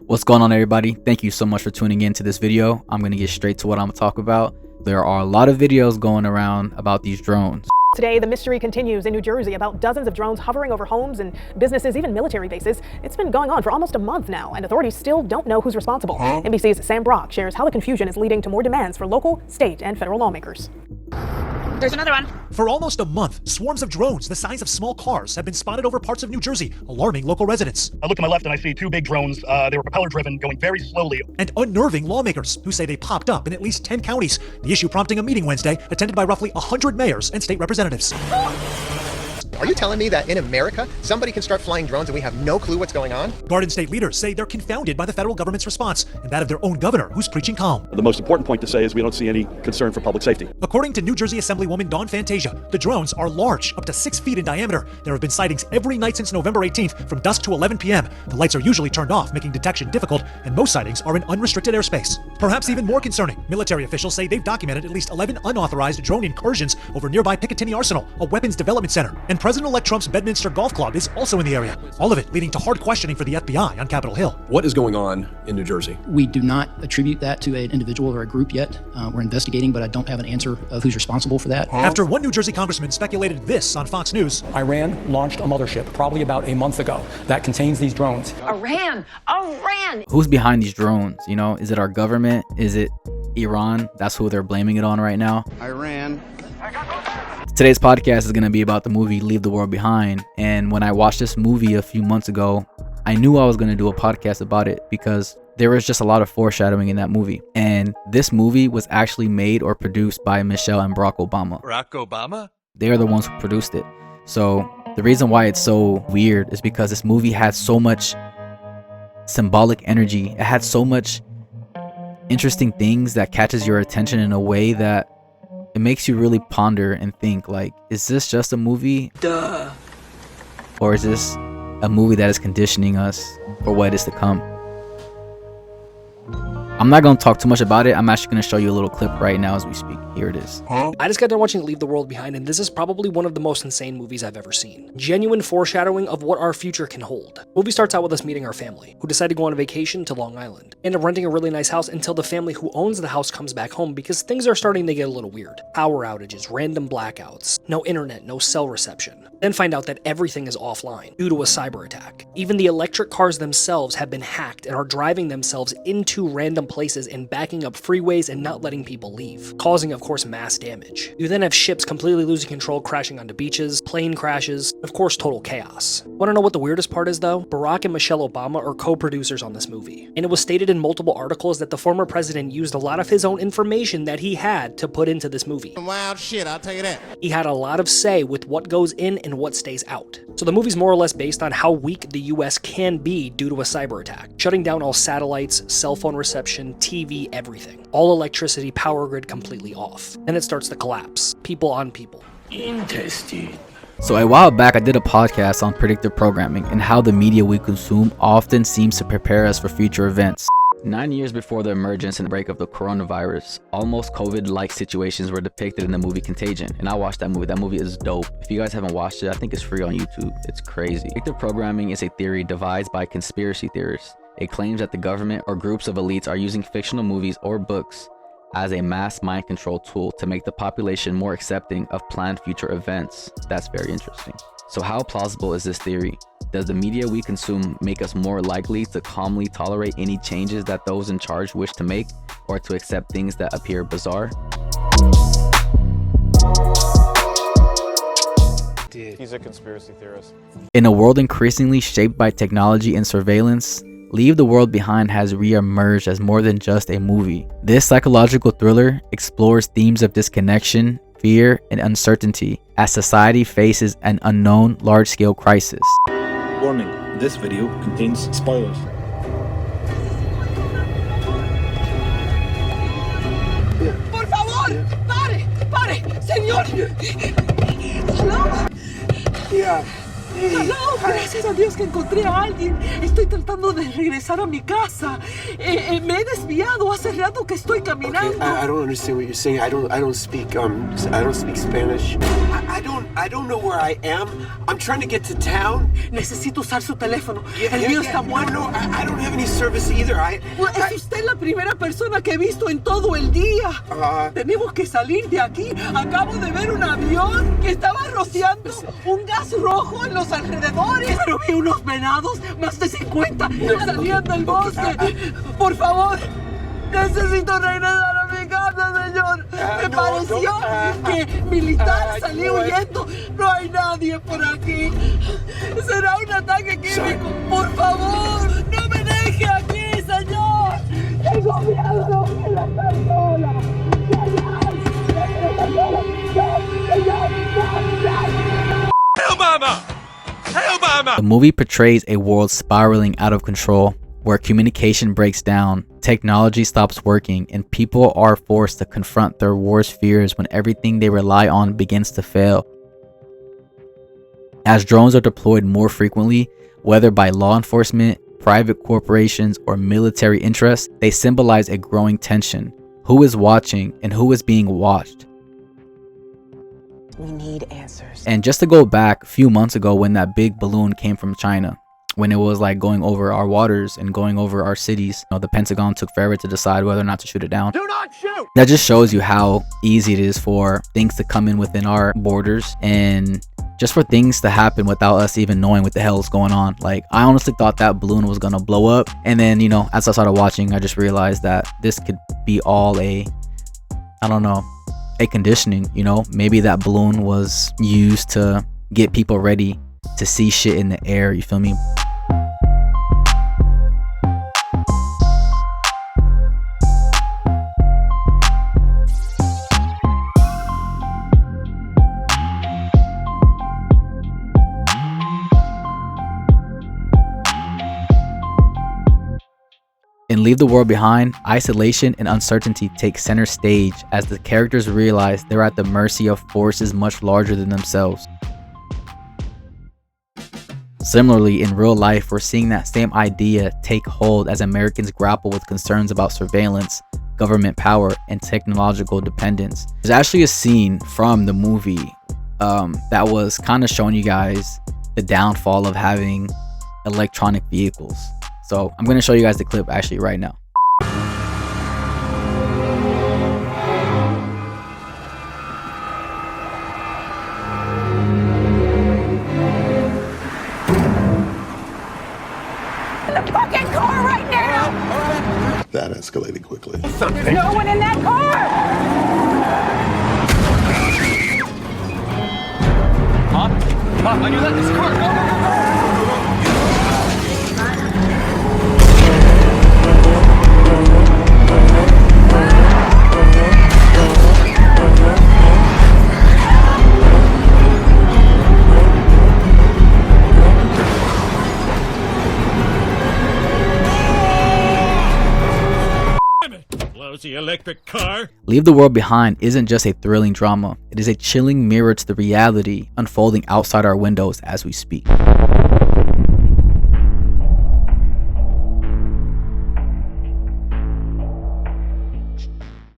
What's going on, everybody? Thank you so much for tuning in to this video. I'm going to get straight to what I'm going to talk about. There are a lot of videos going around about these drones. Today, the mystery continues in New Jersey about dozens of drones hovering over homes and businesses, even military bases. It's been going on for almost a month now, and authorities still don't know who's responsible. NBC's Sam Brock shares how the confusion is leading to more demands for local, state, and federal lawmakers. There's another one. For almost a month, swarms of drones the size of small cars have been spotted over parts of New Jersey, alarming local residents. I look to my left and I see two big drones. They were propeller-driven, going very slowly. And unnerving lawmakers who say they popped up in at least 10 counties. The issue prompting a meeting Wednesday attended by roughly 100 mayors and state representatives. Are you telling me that in America, somebody can start flying drones and we have no clue what's going on? Garden state leaders say they're confounded by the federal government's response and that of their own governor, who's preaching calm. The most important point to say is we don't see any concern for public safety. According to New Jersey Assemblywoman Dawn Fantasia, the drones are large, up to 6 feet in diameter. There have been sightings every night since November 18th from dusk to 11 p.m. The lights are usually turned off, making detection difficult, and most sightings are in unrestricted airspace. Perhaps even more concerning, military officials say they've documented at least 11 unauthorized drone incursions over nearby Picatinny Arsenal, a weapons development center, and President-elect Trump's Bedminster Golf Club is also in the area. All of it leading to hard questioning for the FBI on Capitol Hill. What is going on in New Jersey? We do not attribute that to an individual or a group yet. We're investigating, but I don't have an answer of who's responsible for that. After one New Jersey congressman speculated this on Fox News. Iran launched a mothership probably about a month ago that contains these drones. Iran! Who's behind these drones? You know, is it our government? Is it Iran? That's who they're blaming it on right now. Iran. Today's podcast is going to be about the movie Leave the World Behind. And when I watched this movie a few months ago, I knew I was going to do a podcast about it because there was just a lot of foreshadowing in that movie. And this movie was actually made or produced by Michelle and Barack Obama. Barack Obama? They are the ones who produced it. So the reason why it's so weird is because this movie had so much symbolic energy. It had so much interesting things that catches your attention in a way that it makes you really ponder and think, like, is this just a movie? Duh. Or is this a movie that is conditioning us for what is to come? I'm not going to talk too much about it. I'm actually going to show you a little clip right now as we speak. Here it is. I just got done watching Leave the World Behind, and this is probably one of the most insane movies I've ever seen. Genuine foreshadowing of what our future can hold. The movie starts out with us meeting our family, who decide to go on a vacation to Long Island. End up renting a really nice house until the family who owns the house comes back home because things are starting to get a little weird. Power outages, random blackouts, no internet, no cell reception. Then find out that everything is offline due to a cyber attack. Even the electric cars themselves have been hacked and are driving themselves into random places and backing up freeways and not letting people leave, causing, of course, mass damage. You then have ships completely losing control, crashing onto beaches, plane crashes, of course, total chaos. Want to know what the weirdest part is, though? Barack and Michelle Obama are co-producers on this movie, and it was stated in multiple articles that the former president used a lot of his own information that he had to put into this movie. Wild shit, I'll tell you that. He had a lot of say with what goes in and what stays out. So the movie's more or less based on how weak the US can be due to a cyber attack, shutting down all satellites, cell phone reception, TV, everything. All electricity, power grid completely off. Then it starts to collapse. People on people. Interesting. So a while back, I did a podcast on predictive programming and how the media we consume often seems to prepare us for future events. 9 years before the emergence and break of the coronavirus, almost COVID-like situations were depicted in the movie Contagion. And I watched that movie. That movie is dope. If you guys haven't watched it, I think it's free on YouTube. It's crazy. Predictive programming is a theory devised by conspiracy theorists. It claims that the government or groups of elites are using fictional movies or books as a mass mind control tool to make the population more accepting of planned future events. That's very interesting. So how plausible is this theory? Does the media we consume make us more likely to calmly tolerate any changes that those in charge wish to make, or to accept things that appear bizarre? He's a conspiracy theorist. In a world increasingly shaped by technology and surveillance, Leave the World Behind has re-emerged as more than just a movie. This psychological thriller explores themes of disconnection, fear, and uncertainty as society faces an unknown large-scale crisis. Warning, this video contains spoilers. Por favor! Pare! Pare! Señor! Hello? No, gracias a Dios que encontré a alguien. Estoy tratando de regresar a mi casa. Me he desviado. Hace rato que estoy caminando. Okay, I don't understand what you're saying. I don't speak Spanish. I don't know where I am. I'm trying to get to town. Necesito usar su teléfono. El mío está muerto. No, I don't have any service either. Es usted la primera persona que he visto en todo el día. Tenemos que salir de aquí. Acabo de ver un avión que estaba rociando un gas rojo en los alrededores. Pero vi unos venados, más de 50, salían del bosque. Por favor, necesito regresar a mi casa, señor. Me pareció que militar salió huyendo. No hay nadie por aquí. Será un ataque químico. Por favor, no me deje aquí, señor. Tengo miedo, no quiero estar sola. Hey, Obama! Hey, Obama! The movie portrays a world spiraling out of control, where communication breaks down, technology stops working, and people are forced to confront their worst fears when everything they rely on begins to fail. As drones are deployed more frequently, whether by law enforcement, private corporations, or military interests, they symbolize a growing tension. Who is watching and who is being watched? We need answers. And just to go back a few months ago when that big balloon came from China, when it was like going over our waters and going over our cities, the Pentagon took forever to decide whether or not to shoot it down. Do not shoot! That just shows you how easy it is for things to come in within our borders and just for things to happen without us even knowing what the hell is going on. Like, I honestly thought that balloon was gonna blow up, and then as I started watching, I just realized that this could be all a conditioning. Maybe that balloon was used to get people ready to see shit in the air, you feel me? In Leave the World Behind, isolation and uncertainty take center stage as the characters realize they're at the mercy of forces much larger than themselves. Similarly, in real life, we're seeing that same idea take hold as Americans grapple with concerns about surveillance, government power, and technological dependence. There's actually a scene from the movie that was kind of showing you guys the downfall of having electronic vehicles. So I'm going to show you guys the clip actually right now. In the fucking car right now! That escalated quickly. There's no one in that car! Mom, on your left, this car, go! Lousy electric car. Leave the World Behind isn't just a thrilling drama, it is a chilling mirror to the reality unfolding outside our windows as we speak.